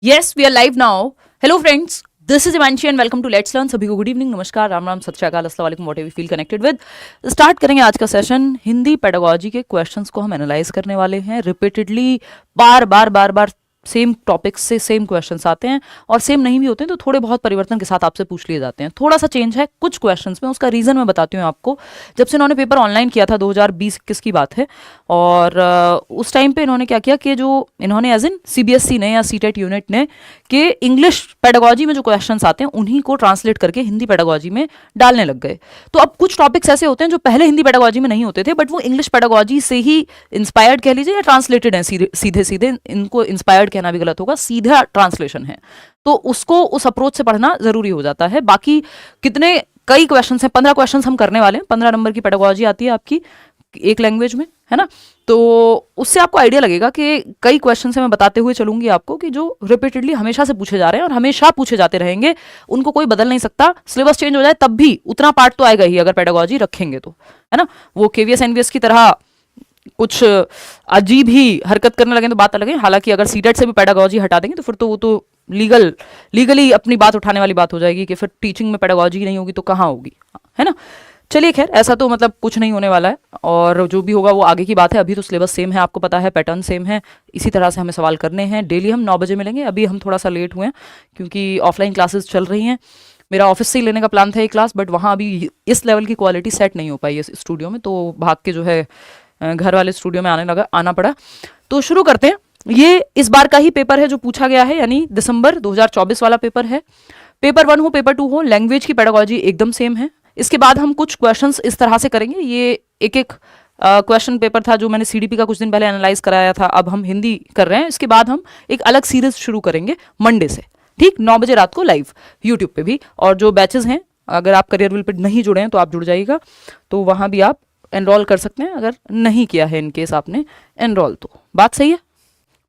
Yes, we are live now. Hello, friends. This is Ivanshi and welcome to Let's Learn. सभी को good evening, नमस्कार, राम राम, सत श्री अकाल, अस्सलाम वालेकुम, what ever you feel connected with. Start करेंगे आज का सेशन। हिंदी पेडागोजी के क्वेश्चंस को हम एनालाइज करने वाले हैं। रिपीटेडली बार बार सेम टॉपिक्स से सेम क्वेश्चंस आते हैं और सेम नहीं भी होते हैं तो थोड़े बहुत परिवर्तन के साथ आपसे पूछ लिए जाते हैं। थोड़ा सा चेंज है कुछ क्वेश्चंस में, उसका रीज़न मैं बताती हूँ आपको। जब से इन्होंने पेपर ऑनलाइन किया था 2020-21 की बात है, और उस टाइम पे इन्होंने क्या किया कि जो इन्होंने एज इन सीबीएसई ने या सीटेट यूनिट ने कि इंग्लिश पेडागोजी में जो क्वेश्चंस आते हैं उन्हीं को ट्रांसलेट करके हिंदी पेडागोजी में डालने लग गए। तो अब कुछ टॉपिक्स ऐसे होते हैं जो पहले हिंदी पेडागोजी में नहीं होते थे, बट वो इंग्लिश पेडागोजी से ही इंस्पायर्ड कह लीजिए या ट्रांसलेटेड हैं सीधे सीधे। इनको इंस्पायर्ड कहना भी गलत होगा, सीधा ट्रांसलेशन है। तो उसको उस अप्रोच से पढ़ना जरूरी हो जाता है। बाकी कई क्वेश्चंस हैं, 15 क्वेश्चंस हम करने वाले हैं। 15 नंबर की पेडागोजी आती है आपकी एक लैंग्वेज में, है ना। तो उससे आपको आइडिया लगेगा कि कई क्वेश्चन से मैं बताते हुए चलूंगी आपको कि जो रिपीटेडली हमेशा से पूछे जा रहे हैं और हमेशा पूछे जाते रहेंगे, उनको कोई बदल नहीं सकता। सिलेबस चेंज हो जाए तब भी उतना पार्ट तो आएगा ही अगर पेडागोजी रखेंगे तो, है ना। वो केवीएस एनवीएस की तरह कुछ अजीब ही हरकत करने लगे तो बात अलग है। हालांकि अगर सीटेट से भी पेडागोजी हटा देंगे तो फिर तो वो तो लीगली अपनी बात उठाने वाली बात हो जाएगी कि फिर टीचिंग में पेडागोजी नहीं होगी तो कहाँ होगी, है ना। चलिए खैर, ऐसा तो मतलब कुछ नहीं होने वाला है और जो भी होगा वो आगे की बात है। अभी तो सिलेबस सेम है, आपको पता है, पैटर्न सेम है। इसी तरह से हमें सवाल करने हैं। डेली हम 9 बजे मिलेंगे। अभी हम थोड़ा सा लेट हुए हैं क्योंकि ऑफलाइन क्लासेस चल रही हैं। मेरा ऑफिस से ही लेने का प्लान था एक क्लास, बट वहाँ अभी इस लेवल की क्वालिटी सेट नहीं हो पाई है स्टूडियो में, तो भाग के जो है घर वाले स्टूडियो में आना पड़ा। तो शुरू करते हैं। ये इस बार का ही पेपर है जो पूछा गया है, यानी दिसंबर 2024 वाला पेपर है। पेपर 1 हो पेपर 2 हो, लैंग्वेज की पेडागोजी एकदम सेम है। इसके बाद हम कुछ क्वेश्चंस इस तरह से करेंगे। ये एक क्वेश्चन पेपर था जो मैंने सीडीपी का कुछ दिन पहले एनालाइज कराया था, अब हम हिंदी कर रहे हैं। इसके बाद हम एक अलग सीरीज शुरू करेंगे मंडे से, ठीक 9 बजे रात को लाइव यूट्यूब पे भी। और जो बैचेस हैं, अगर आप करियर विल पे नहीं जुड़े हैं तो आप जुड़ जाइएगा, तो वहाँ भी आप एनरोल कर सकते हैं अगर नहीं किया है, इनकेस आपने एनरोल। तो बात सही है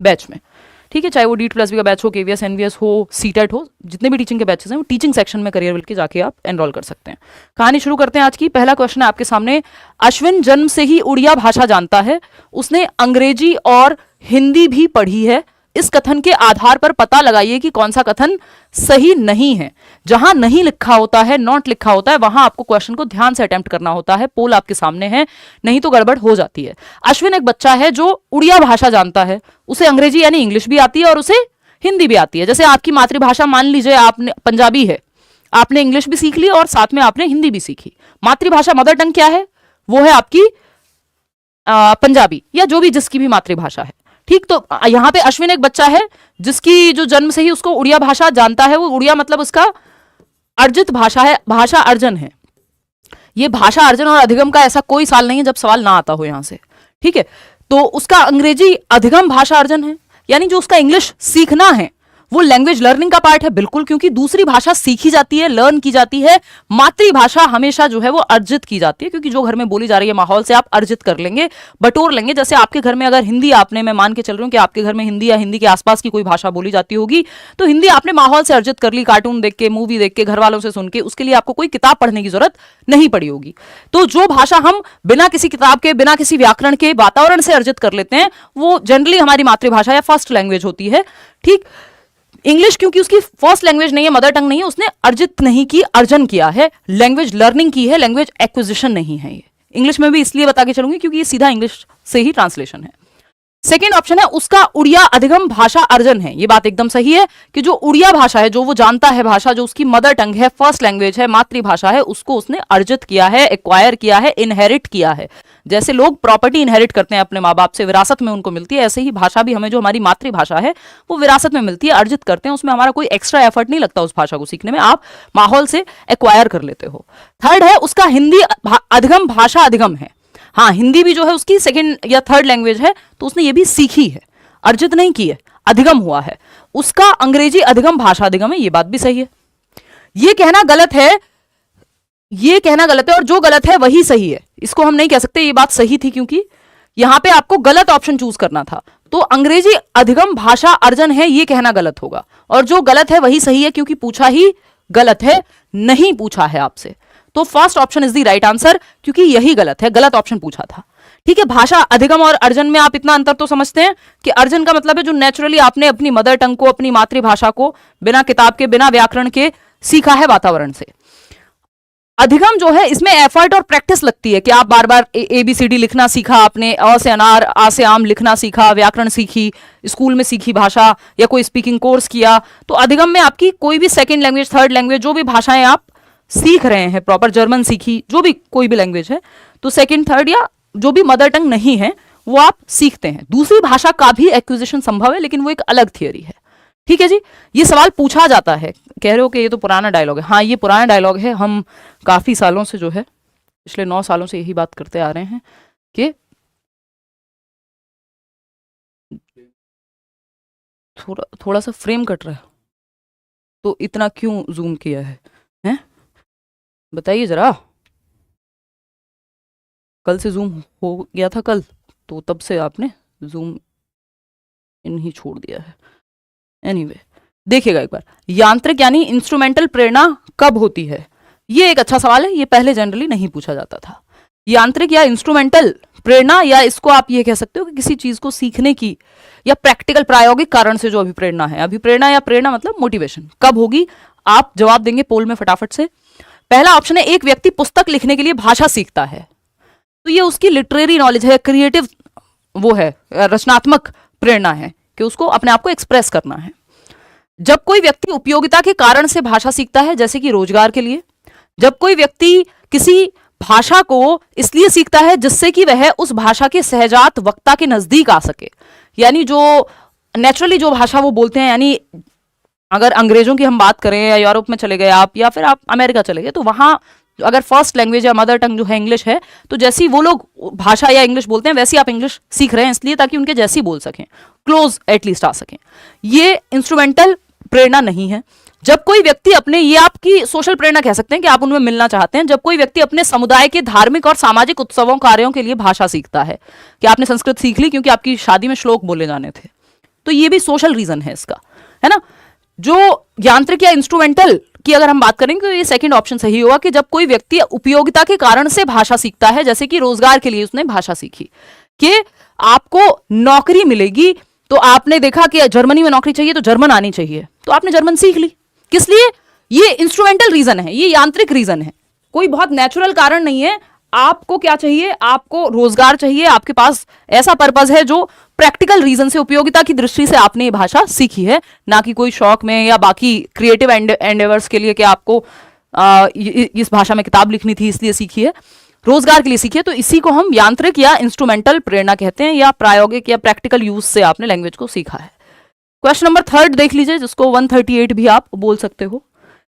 बैच में, ठीक है। चाहे वो D+B का बैच हो, केवीएस एनवीएस हो, सीटेट हो, जितने भी टीचिंग के बैचेस हैं वो टीचिंग सेक्शन में करियर विल के जाके आप एनरोल कर सकते हैं। कहानी शुरू करते हैं आज की। पहला क्वेश्चन है आपके सामने। अश्विन जन्म से ही उड़िया भाषा जानता है, उसने अंग्रेजी और हिंदी भी पढ़ी है। इस कथन के आधार पर पता लगाइए कि कौन सा कथन सही नहीं है। जहां नहीं लिखा होता है, नॉट लिखा होता है, वहां आपको क्वेश्चन को ध्यान से अटेम्प्ट करना होता है। पोल आपके सामने है, नहीं तो गड़बड़ हो जाती है। अश्विन एक बच्चा है जो उड़िया भाषा जानता है। उसे अंग्रेजी यानी इंग्लिश भी आती है और उसे हिंदी भी आती है। जैसे आपकी मातृभाषा, मान लीजिए आपने पंजाबी है, आपने इंग्लिश भी सीख ली और साथ में आपने हिंदी भी सीखी। मातृभाषा, मदर टंग क्या है? वो है आपकी पंजाबी, या जो भी जिसकी भी मातृभाषा है, ठीक। तो यहां पे अश्विन एक बच्चा है जिसकी जो जन्म से ही उसको उड़िया भाषा जानता है। वो उड़िया मतलब उसका अर्जित भाषा है, भाषा अर्जन है। ये भाषा अर्जन और अधिगम का ऐसा कोई साल नहीं है जब सवाल ना आता हो यहां से, ठीक है। तो उसका अंग्रेजी अधिगम भाषा अर्जन है, यानी जो उसका इंग्लिश सीखना है वो लैंग्वेज लर्निंग का पार्ट है, बिल्कुल, क्योंकि दूसरी भाषा सीखी जाती है, लर्न की जाती है। मातृभाषा हमेशा जो है वो अर्जित की जाती है, क्योंकि जो घर में बोली जा रही है माहौल से आप अर्जित कर लेंगे, बटोर लेंगे। जैसे आपके घर में अगर हिंदी मैं मान के चल रही हूँ कि आपके घर में हिंदी या हिंदी के आसपास की कोई भाषा बोली जाती होगी, तो हिंदी आपने माहौल से अर्जित कर ली, कार्टून देख के, मूवी देख के, घर वालों से सुन के। उसके लिए आपको कोई किताब पढ़ने की जरूरत नहीं पड़ी होगी। तो जो भाषा हम बिना किसी किताब के, बिना किसी व्याकरण के, वातावरण से अर्जित कर लेते हैं, वो जनरली हमारी मातृभाषा या फर्स्ट लैंग्वेज होती है, ठीक। इंग्लिश क्योंकि उसकी फर्स्ट लैंग्वेज नहीं है, मदर टंग नहीं है, उसने अर्जित नहीं की, अर्जन किया है, लैंग्वेज लर्निंग की है, लैंग्वेज एक्विजिशन नहीं है। ये इंग्लिश में भी इसलिए बता के चलूंगी क्योंकि ये सीधा इंग्लिश से ही ट्रांसलेशन है। सेकेंड ऑप्शन है उसका उड़िया अधिगम भाषा अर्जन है। ये बात एकदम सही है कि जो उड़िया भाषा है, जो वो जानता है भाषा, जो उसकी मदर टंग है, फर्स्ट लैंग्वेज है, मातृभाषा है, उसको उसने अर्जित किया है, एक्वायर किया है, इनहेरिट किया है। जैसे लोग प्रॉपर्टी इनहेरिट करते हैं अपने माँ बाप से, विरासत में उनको मिलती है, ऐसे ही भाषा भी हमें, जो हमारी मातृभाषा है, वो विरासत में मिलती है, अर्जित करते हैं। उसमें हमारा कोई एक्स्ट्रा एफर्ट नहीं लगता उस भाषा को सीखने में, आप माहौल से एक्वायर कर लेते हो। थर्ड है उसका हिंदी अधिगम भाषा अधिगम है। हाँ, हिंदी भी जो है उसकी सेकेंड या थर्ड लैंग्वेज है, तो उसने ये भी सीखी है, अर्जित नहीं की है, अधिगम हुआ है। उसका अंग्रेजी अधिगम भाषा अधिगम है, ये बात भी सही है। ये कहना गलत है, ये कहना गलत है, और जो गलत है वही सही है। इसको हम नहीं कह सकते ये बात सही थी, क्योंकि यहां पे आपको गलत ऑप्शन चूज करना था। तो अंग्रेजी अधिगम भाषा अर्जन है, ये कहना गलत होगा, और जो गलत है वही सही है, क्योंकि पूछा ही गलत है, नहीं पूछा है आपसे। तो first option is the right answer, क्योंकि यही गलत है, गलत ऑप्शन पूछा था, ठीक है, भाषा अधिगम और अर्जन में आप इतना अंतर तो समझते हैं कि अर्जन का मतलब है जो नेचुरली आपने अपनी मदर टंग को, अपनी मातृभाषा को बिना किताब के, बिना व्याकरण के सीखा है वातावरण से। अधिगम जो है इसमें एफर्ट और प्रैक्टिस लगती है कि आप बार बार ABCD लिखना सीखा आपने, अ से अनार, आ से आम लिखना सीखा, व्याकरण सीखी, स्कूल में सीखी भाषा, या कोई स्पीकिंग कोर्स किया। तो अधिगम में आपकी कोई भी सेकंड लैंग्वेज, थर्ड लैंग्वेज, जो भी भाषाएं आप सीख रहे हैं, प्रॉपर जर्मन सीखी, जो भी कोई भी लैंग्वेज है, तो सेकंड, थर्ड या जो भी मदर टंग नहीं है वो आप सीखते हैं। दूसरी भाषा का भी एक्विजिशन संभव है, लेकिन वो एक अलग थियोरी है। ठीक है जी, ये सवाल पूछा जाता है। कह रहे हो कि ये तो पुराना डायलॉग है। हाँ, ये पुराना डायलॉग है। हम काफी सालों से जो है, पिछले 9 सालों से यही बात करते आ रहे हैं कि थोड़ा सा फ्रेम कट रहा है, तो इतना क्यों जूम किया है, हैं? बताइए जरा। कल से जूम हो गया था कल, तो तब से आपने जूम इन ही छोड़ दिया है। एनीवे, देखिएगा एक बार, यांत्रिक यानी इंस्ट्रूमेंटल प्रेरणा कब होती है? ये एक अच्छा सवाल है, ये पहले जनरली नहीं पूछा जाता था। यांत्रिक या इंस्ट्रूमेंटल प्रेरणा, या इसको आप ये कह सकते हो कि किसी चीज को सीखने की या प्रैक्टिकल प्रायोगिक कारण से जो अभिप्रेरणा है, अभिप्रेरणा या प्रेरणा मतलब मोटिवेशन, कब होगी? आप जवाब देंगे पोल में फटाफट से। पहला ऑप्शन है, एक व्यक्ति पुस्तक लिखने के लिए भाषा सीखता है, तो ये उसकी लिटरेरी नॉलेज है, क्रिएटिव वो है, रचनात्मक प्रेरणा है कि उसको अपने आप को एक्सप्रेस करना है। जब कोई व्यक्ति उपयोगिता के कारण से भाषा सीखता है, जैसे कि रोजगार के लिए। जब कोई व्यक्ति किसी भाषा को इसलिए सीखता है जिससे कि वह उस भाषा के सहजात वक्ता के नजदीक आ सके, यानी जो नेचुरली जो भाषा वो बोलते हैं, यानी अगर अंग्रेजों की हम बात करें, या यूरोप में चले गए आप, या फिर आप अमेरिका चले गए, तो वहां अगर फर्स्ट लैंग्वेज या मदर टंग जो है इंग्लिश है, तो जैसी वो लोग भाषा या इंग्लिश बोलते हैं वैसी आप इंग्लिश सीख रहे हैं, इसलिए ताकि उनके जैसी बोल सकें, क्लोज एटलीस्ट आ सकें। ये इंस्ट्रूमेंटल प्रेरणा नहीं है। जब कोई व्यक्ति अपने, ये आपकी सोशल प्रेरणा कह सकते हैं कि आप उनमें मिलना चाहते हैं, जब कोई व्यक्ति अपने समुदाय के धार्मिक और सामाजिक उत्सवों कार्यों के लिए भाषा सीखता है, कि आपने संस्कृत सीख ली क्योंकि आपकी शादी में श्लोक बोले जाने थे, तो ये भी सोशल रीजन है इसका, है ना। जो यांत्रिक या इंस्ट्रूमेंटल की अगर हम बात करेंगे तो ये सेकंड ऑप्शन सही होगा कि जब कोई व्यक्ति उपयोगिता के कारण से भाषा सीखता है, जैसे कि रोजगार के लिए उसने भाषा सीखी, कि आपको नौकरी मिलेगी, तो आपने देखा कि जर्मनी में नौकरी चाहिए तो जर्मन आनी चाहिए, तो आपने जर्मन सीख ली। किस लिए? ये इंस्ट्रूमेंटल रीजन है, ये यांत्रिक रीजन है, कोई बहुत नेचुरल कारण नहीं है। आपको क्या चाहिए? आपको रोजगार चाहिए, आपके पास ऐसा पर्पज है जो प्रैक्टिकल रीजन से, उपयोगिता की दृष्टि से आपने ये भाषा सीखी है, ना कि कोई शौक में या बाकी क्रिएटिव एंडेवर्स के लिए कि आपको इस भाषा में किताब लिखनी थी इसलिए सीखी है, रोजगार के लिए सीखी है। तो इसी को हम यांत्रिक या इंस्ट्रूमेंटल प्रेरणा कहते हैं, या प्रायोगिक या प्रैक्टिकल यूज से आपने लैंग्वेज को सीखा है। क्वेश्चन नंबर 3 देख लीजिए, जिसको 138 भी आप बोल सकते हो।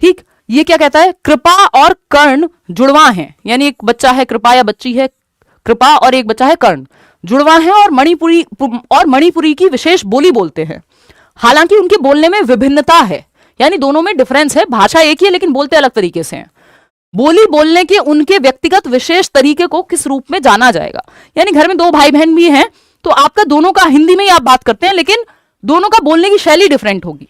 ठीक, ये क्या कहता है? कृपा और कर्ण जुड़वा हैं, यानी एक बच्चा है कृपा या बच्ची है कृपा और एक बच्चा है कर्ण, जुड़वा है और मणिपुरी की विशेष बोली बोलते हैं। हालांकि उनके बोलने में विभिन्नता है, यानी दोनों में डिफरेंस है, भाषा एक ही है लेकिन बोलते अलग तरीके से हैं। बोली बोलने के उनके व्यक्तिगत विशेष तरीके को किस रूप में जाना जाएगा? यानी घर में 2 भाई बहन भी हैं, तो आपका दोनों का हिंदी में ही आप बात करते हैं, लेकिन दोनों का बोलने की शैली डिफरेंट होगी।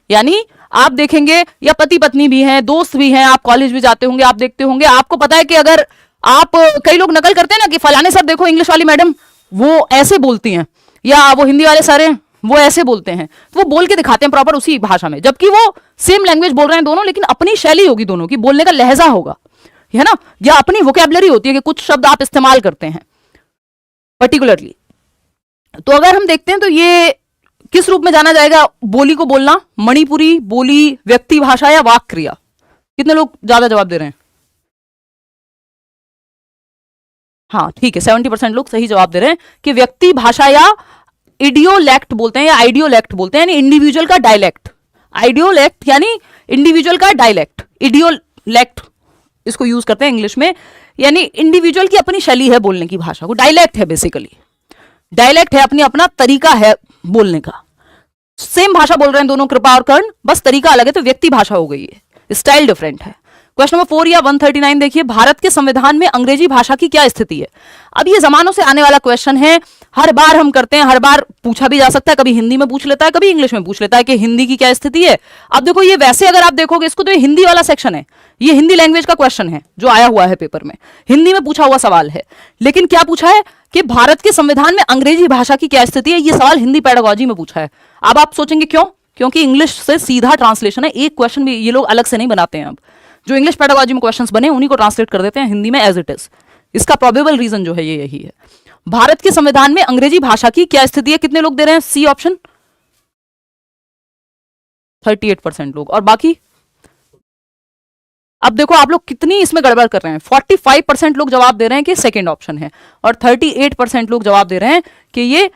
यानी आप देखेंगे, या पति पत्नी भी हैं, दोस्त भी हैं, आप कॉलेज भी जाते होंगे, आप देखते होंगे, आपको पता है कि अगर आप, कई लोग नकल करते हैं ना कि फलाने सर देखो, इंग्लिश वाली मैडम वो ऐसे बोलती हैं, या वो हिंदी वाले सर हैं वो ऐसे बोलते हैं, तो वो बोल के दिखाते हैं प्रॉपर उसी भाषा में, जबकि वो सेम लैंग्वेज बोल रहे हैं दोनों, लेकिन अपनी शैली होगी दोनों की, बोलने का लहजा होगा, है ना, या अपनी वोकैबुलरी होती है कि कुछ शब्द आप इस्तेमाल करते हैं पर्टिकुलरली। तो अगर हम देखते हैं तो ये किस रूप में जाना जाएगा? बोली को बोलना, मणिपुरी बोली, व्यक्ति भाषा या वाक क्रिया? कितने लोग ज्यादा जवाब दे रहे हैं? हाँ ठीक है, 70% लोग सही जवाब दे रहे हैं कि व्यक्ति भाषा या इडियोलेक्ट बोलते हैं, या आइडियोलेक्ट बोलते हैं, यानी इंडिविजुअल का डायलेक्ट। आइडियोलेक्ट यानी इंडिविजुअल का डायलेक्ट, इडियोलेक्ट इसको यूज करते हैं इंग्लिश में, यानी इंडिविजुअल की अपनी शैली है बोलने की भाषा को, डायलेक्ट है बेसिकली, डायलेक्ट है, अपनी अपना तरीका है बोलने का। सेम भाषा बोल रहे हैं दोनों कृपा और कर्ण, बस तरीका अलग है, तो व्यक्ति भाषा हो गई है, स्टाइल डिफरेंट है। क्वेश्चन नंबर 4 या 139 देखिए, भारत के संविधान में अंग्रेजी भाषा की क्या स्थिति है? अब ये जमानों से आने वाला क्वेश्चन है, हर बार हम करते हैं, हर बार पूछा भी जा सकता है, कभी हिंदी में पूछ लेता है, कभी इंग्लिश में पूछ लेता है कि हिंदी की क्या स्थिति है। अब देखो ये वैसे अगर आप देखोगे इसको तो ये हिंदी वाला सेक्शन है, ये हिंदी लैंग्वेज का क्वेश्चन है जो आया हुआ है पेपर में, हिंदी में पूछा हुआ सवाल है। लेकिन क्या पूछा है कि भारत के संविधान में अंग्रेजी भाषा की क्या स्थिति है, ये सवाल हिंदी पेडागोजी में पूछा है। अब आप सोचेंगे क्यों, क्योंकि इंग्लिश से सीधा ट्रांसलेशन है, एक क्वेश्चन भी ये लोग अलग से नहीं बनाते हैं। अब जो इंग्लिश पेडागोजी में क्वेश्चंस बने उन्हीं को ट्रांसलेट कर देते हैं हिंदी में एज इट इज। इसका प्रोबेबल रीजन जो है ये यही है। भारत के संविधान में अंग्रेजी भाषा की क्या स्थिति है, कितने लोग दे रहे हैं सी ऑप्शन, 38% लोग, और बाकी अब देखो आप लोग कितनी इसमें गड़बड़ कर रहे हैं। 45% लोग जवाब दे रहे हैं कि सेकंड ऑप्शन है, और 38% लोग जवाब दे रहे हैं कि ये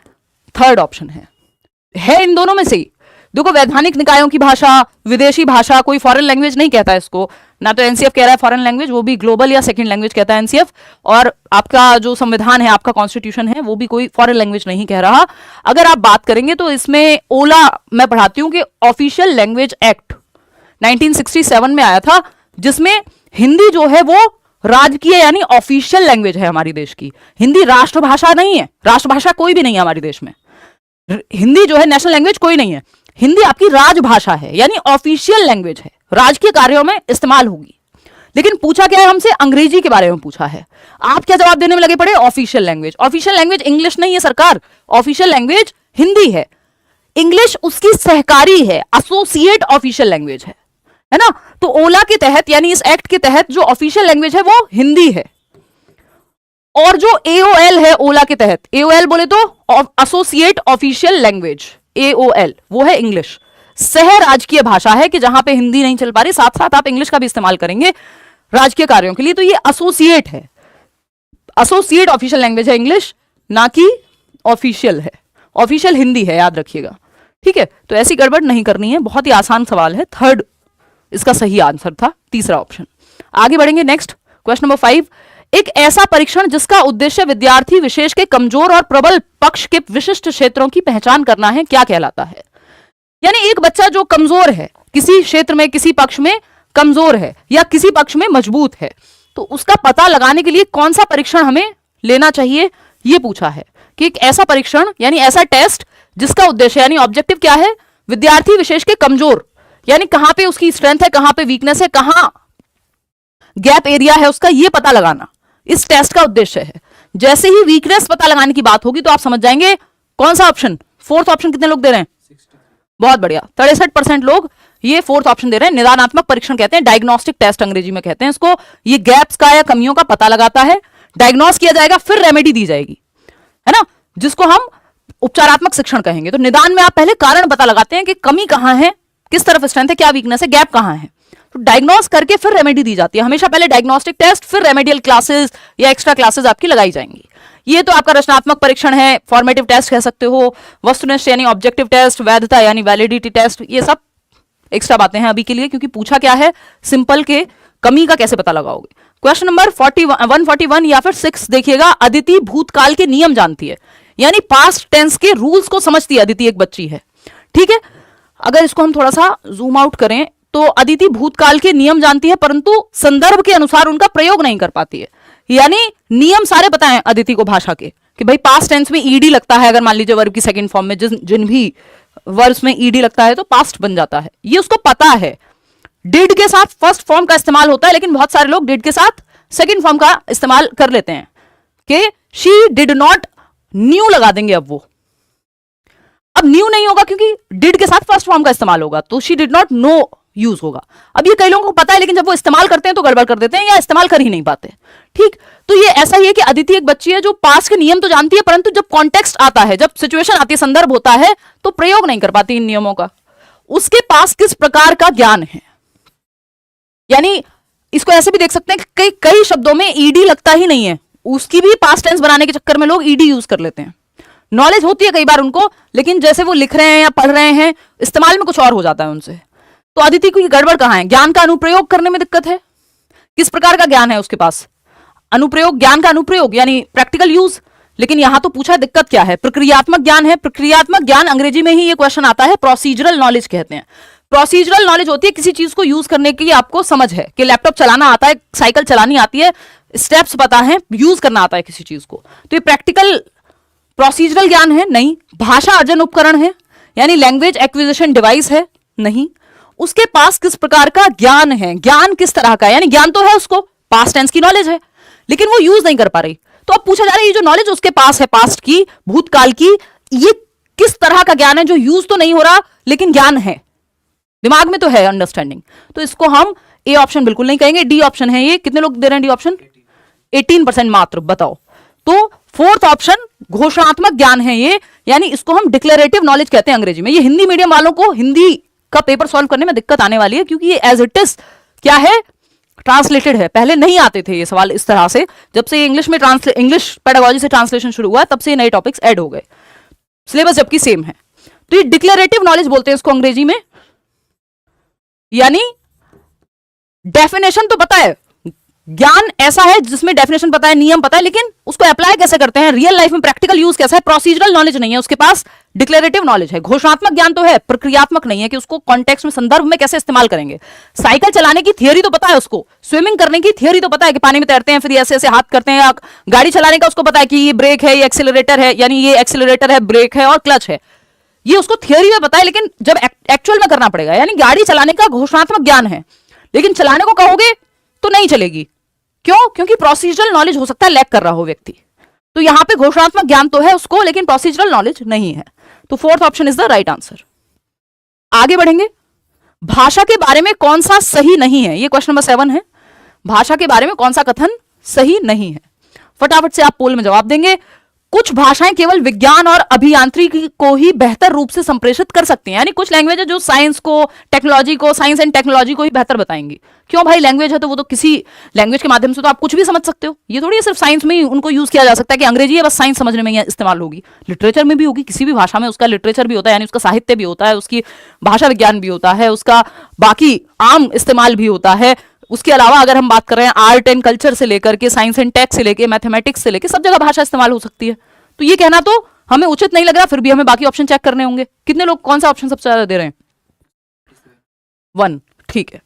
थर्ड ऑप्शन है इन दोनों में से ही। देखो वैधानिक निकायों की भाषा, विदेशी भाषा, कोई फॉरेन लैंग्वेज नहीं कहता है इसको, ना तो एनसीएफ कह रहा है फॉरेन लैंग्वेज, वो भी ग्लोबल या सेकंड लैंग्वेज कहता है एनसीएफ, और आपका जो संविधान है, आपका कॉन्स्टिट्यूशन है, वो भी कोई फॉरेन लैंग्वेज नहीं कह रहा। अगर आप बात करेंगे तो इसमें ओला मैं पढ़ाती हूँ कि ऑफिशियल लैंग्वेज एक्ट 1967 में आया था, जिसमें हिंदी जो है वो राजकीय यानी ऑफिशियल लैंग्वेज है हमारी देश की। हिंदी राष्ट्रभाषा नहीं है, राष्ट्रभाषा कोई भी नहीं है हमारे देश में, हिंदी जो है नेशनल लैंग्वेज कोई नहीं है। हिंदी आपकी राजभाषा है यानी ऑफिशियल लैंग्वेज है, राजकीय कार्यों में इस्तेमाल होगी। लेकिन पूछा क्या है हमसे, अंग्रेजी के बारे में पूछा है। आप क्या जवाब देने में लगे पड़े, official language. Official language English नहीं है सरकार, ऑफिशियल लैंग्वेज हिंदी है। इंग्लिश उसकी सहकारी है, एसोसिएट ऑफिशियल लैंग्वेज है ना। तो ओला के तहत यानी इस एक्ट के तहत जो ऑफिशियल लैंग्वेज है वो हिंदी है, और जो एओएल है ओला के तहत, एओएल बोले तो एसोसिएट ऑफिशियल लैंग्वेज, एओएल वो है इंग्लिश। सह राजकीय भाषा है कि जहां पे हिंदी नहीं चल पा रही, साथ साथ आप इंग्लिश का भी इस्तेमाल करेंगे राजकीय कार्यों के लिए, तो ये एसोसिएट है, एसोसिएट ऑफिशियल लैंग्वेज है इंग्लिश, ना कि ऑफिशियल है। ऑफिशियल हिंदी है, याद रखिएगा, ठीक है। तो ऐसी गड़बड़ नहीं करनी है, बहुत ही आसान सवाल है। थर्ड इसका सही आंसर था, तीसरा ऑप्शन। आगे बढ़ेंगे, नेक्स्ट क्वेश्चन नंबर 5। एक ऐसा परीक्षण जिसका उद्देश्य विद्यार्थी विशेष के कमजोर और प्रबल पक्ष के विशिष्ट क्षेत्रों की पहचान करना है, क्या कहलाता है। यानी एक बच्चा जो कमजोर है, किसी क्षेत्र में, किसी पक्ष में कमजोर है या किसी पक्ष में मजबूत है, तो उसका पता लगाने के लिए कौन सा परीक्षण हमें लेना चाहिए, यह पूछा है। कि एक ऐसा परीक्षण यानी ऐसा टेस्ट जिसका उद्देश्य यानी ऑब्जेक्टिव क्या है, विद्यार्थी विशेष के कमजोर यानी कहां पे उसकी स्ट्रेंथ है, कहां पे वीकनेस है, कहां गैप एरिया है उसका, यह पता लगाना इस टेस्ट का उद्देश्य है। जैसे ही वीकनेस पता लगाने की बात होगी तो आप समझ जाएंगे कौन सा ऑप्शन, फोर्थ ऑप्शन कितने लोग दे रहे हैं, 60। बहुत बढ़िया, 63% लोग ये फोर्थ ऑप्शन दे रहे हैं। निदानात्मक परीक्षण कहते हैं, डायग्नोस्टिक टेस्ट अंग्रेजी में कहते हैं इसको। ये गैप्स का या कमियों का पता लगाता है, डायग्नोस किया जाएगा, फिर रेमेडी दी जाएगी, है ना, जिसको हम उपचारात्मक शिक्षण कहेंगे। तो निदान में आप पहले कारण पता लगाते हैं कि कमी कहां है, किस तरफ स्ट्रेंथ है, क्या वीकनेस है, गैप कहां है, तो डायग्नोस करके फिर रेमेडी दी जाती है। हमेशा पहले डायग्नोस्टिक टेस्ट, फिर रेमेडियल क्लासेस या एक्स्ट्रा क्लासेस आपकी लगाई जाएंगी। ये तो आपका रचनात्मक परीक्षण है, फॉर्मेटिव टेस्ट कह सकते हो, वस्तुनिष्ठ यानी ऑब्जेक्टिव टेस्ट, वैधता यानी वैलिडिटी टेस्ट, ये सब एक्स्ट्रा बातें हैं अभी के लिए, क्योंकि पूछा क्या है, सिंपल के कमी का कैसे पता लगाओगे। क्वेश्चन नंबर 141 या फिर 6 देखिएगा। अदिति भूतकाल के नियम जानती है, यानी पास्ट टेंस के रूल्स को समझती है। अदिति एक बच्ची है, ठीक है। अगर इसको हम थोड़ा सा जूम आउट करें तो अदिति भूतकाल के नियम जानती है, परंतु संदर्भ के अनुसार उनका प्रयोग नहीं कर पाती है। यानी नियम सारे पता है अदिति को भाषा के, कि भाई पास्ट टेंस में ईडी लगता है, अगर मान लीजिए वर्ब की सेकंड फॉर्म में जिन भी वर्ब्स में ईडी लगता है तो पास्ट बन जाता है, ये उसको पता है। डिड के साथ फर्स्ट फॉर्म का इस्तेमाल होता है, लेकिन बहुत सारे लोग डिड के साथ सेकंड फॉर्म का इस्तेमाल कर लेते हैं कि शी डिड नॉट न्यू लगा देंगे। अब न्यू नहीं होगा क्योंकि डिड के साथ फर्स्ट फॉर्म का इस्तेमाल होगा, तो she did not know use होगा। अब ये कई लोगों को पता है, लेकिन जब वो इस्तेमाल करते हैं तो गड़बड़ कर देते हैं या इस्तेमाल कर ही नहीं पाते, ठीक। तो ये ऐसा ही है कि अदिति एक बच्ची है जो पास्ट के नियम तो जानती है, परंतु जब कॉन्टेक्स्ट आता है, जब सिचुएशन आती है, संदर्भ होता है, तो प्रयोग नहीं कर पाती इन नियमों का। उसके पास किस प्रकार का ज्ञान है, यानी इसको ऐसे भी देख सकते हैं कि कई शब्दों में ईडी लगता ही नहीं है, उसकी भी पास्ट टेंस बनाने के चक्कर में लोग ईडी यूज कर लेते हैं। नॉलेज होती है कई बार उनको, लेकिन जैसे वो लिख रहे हैं या पढ़ रहे हैं, इस्तेमाल में कुछ और हो जाता है उनसे। तो अदिति को गड़बड़ कहां है, ज्ञान का अनुप्रयोग करने में दिक्कत है। किस प्रकार का ज्ञान है उसके पास, अनुप्रयोग, ज्ञान का अनुप्रयोग यानी प्रैक्टिकल यूज। लेकिन यहां तो पूछा है दिक्कत क्या है, प्रक्रियात्मक ज्ञान है। प्रक्रियात्मक ज्ञान अंग्रेजी में ही ये क्वेश्चन आता है, प्रोसीजरल नॉलेज कहते हैं। प्रोसीजरल नॉलेज होती है किसी चीज को यूज करने की आपको समझ है, कि लैपटॉप चलाना आता है, साइकिल चलानी आती है, स्टेप्स पता है, यूज करना आता है किसी चीज को। तो ये प्रैक्टिकल प्रोसीजरल ज्ञान है? नहीं। भाषा अर्जन उपकरण है यानी लैंग्वेज एक्विजिशन डिवाइस है? नहीं। उसके पास किस प्रकार का ज्ञान है? ज्ञान किस तरह का, यानी ज्ञान तो है उसको, पास्ट टेंस की नॉलेज है, लेकिन वो यूज नहीं कर पा रही। तो अब पूछा जा रहा है ये जो नॉलेज उसके पास है पास्ट की, भूतकाल की, ये किस तरह का ज्ञान है जो यूज तो नहीं हो रहा लेकिन ज्ञान है, दिमाग में तो है, अंडरस्टैंडिंग। तो इसको हम ए ऑप्शन बिल्कुल नहीं कहेंगे, डी ऑप्शन है ये। कितने लोग दे रहे हैं डी ऑप्शन? 18% मात्र। बताओ, तो फोर्थ ऑप्शन घोषणात्मक ज्ञान है ये, यानी इसको हम डिक्लेरेटिव नॉलेज कहते हैं अंग्रेजी में। ये हिंदी मीडियम वालों को हिंदी का पेपर सॉल्व करने में दिक्कत आने वाली है, क्योंकि ये एज इट इज क्या है, ट्रांसलेटेड है। पहले नहीं आते थे ये सवाल इस तरह से, जब से इंग्लिश में इंग्लिश पेडागोजी से ट्रांसलेशन शुरू हुआ तब से नए टॉपिक्स ऐड हो गए, सिलेबस जबकि सेम है। तो ये डिक्लेरेटिव नॉलेज बोलते हैं इसको अंग्रेजी में, यानी डेफिनेशन तो पता है, ज्ञान ऐसा है जिसमें डेफिनेशन पता है, नियम पता है, लेकिन उसको अप्लाई कैसे करते हैं रियल लाइफ में, प्रैक्टिकल यूज कैसा है, प्रोसीजरल नॉलेज नहीं है उसके पास, डिक्लेरेटिव नॉलेज है। घोषणात्मक ज्ञान तो है, प्रक्रियात्मक नहीं है कि उसको कॉन्टेक्स्ट में, संदर्भ में कैसे इस्तेमाल करेंगे। साइकिल चलाने की थियरी तो पता है उसको, स्विमिंग करने की थियरी तो पता है कि पानी में तैरते हैं फिर ऐसे ऐसे हाथ करते हैं, गाड़ी चलाने का उसको पता है कि ये ब्रेक है, ये एक्सीलरेटर है, यानी ये एक्सीलरेटर है, ब्रेक है और क्लच है, ये उसको थियरी में पता है, लेकिन जब एक्चुअल में करना पड़ेगा, यानी गाड़ी चलाने का घोषणात्मक ज्ञान है, लेकिन चलाने को कहोगे तो नहीं चलेगी। क्यों? क्योंकि प्रोसीजरल नॉलेज हो सकता है लैक कर रहा हो व्यक्ति। तो यहां पे घोषणात्मक ज्ञान तो है उसको, लेकिन प्रोसीजरल नॉलेज नहीं है। तो fourth option is the right answer. आगे बढ़ेंगे, भाषा के बारे में कौन सा सही नहीं है, ये क्वेश्चन नंबर 7 है। भाषा के बारे में कौन सा कथन सही नहीं है, फटाफट से आप पोल में जवाब देंगे। कुछ भाषाएं केवल विज्ञान और अभियांत्रिकी को ही बेहतर रूप से संप्रेषित कर सकती हैं, यानी कुछ लैंग्वेज है जो साइंस को, टेक्नोलॉजी को, साइंस एंड टेक्नोलॉजी को ही बेहतर बताएंगी। क्यों भाई, लैंग्वेज है तो वो तो किसी लैंग्वेज के माध्यम से तो आप कुछ भी समझ सकते हो, ये थोड़ी सिर्फ साइंस में ही उनको यूज किया जा सकता है कि अंग्रेजी है बस साइंस समझने में ही इस्तेमाल होगी। लिटरेचर में भी होगी, किसी भी भाषा में उसका लिटरेचर भी होता है, यानी उसका साहित्य भी होता है, उसकी भाषा विज्ञान भी होता है, उसका बाकी आम इस्तेमाल भी होता है। उसके अलावा अगर हम बात कर रहे हैं आर्ट एंड कल्चर से लेकर के, साइंस एंड टेक से लेकर, मैथमेटिक्स से लेकर, सब जगह भाषा इस्तेमाल हो सकती है। तो ये कहना तो हमें उचित नहीं लग रहा, फिर भी हमें बाकी ऑप्शन चेक करने होंगे। कितने लोग कौन सा ऑप्शन सबसे ज्यादा दे रहे हैं? 1, ठीक है।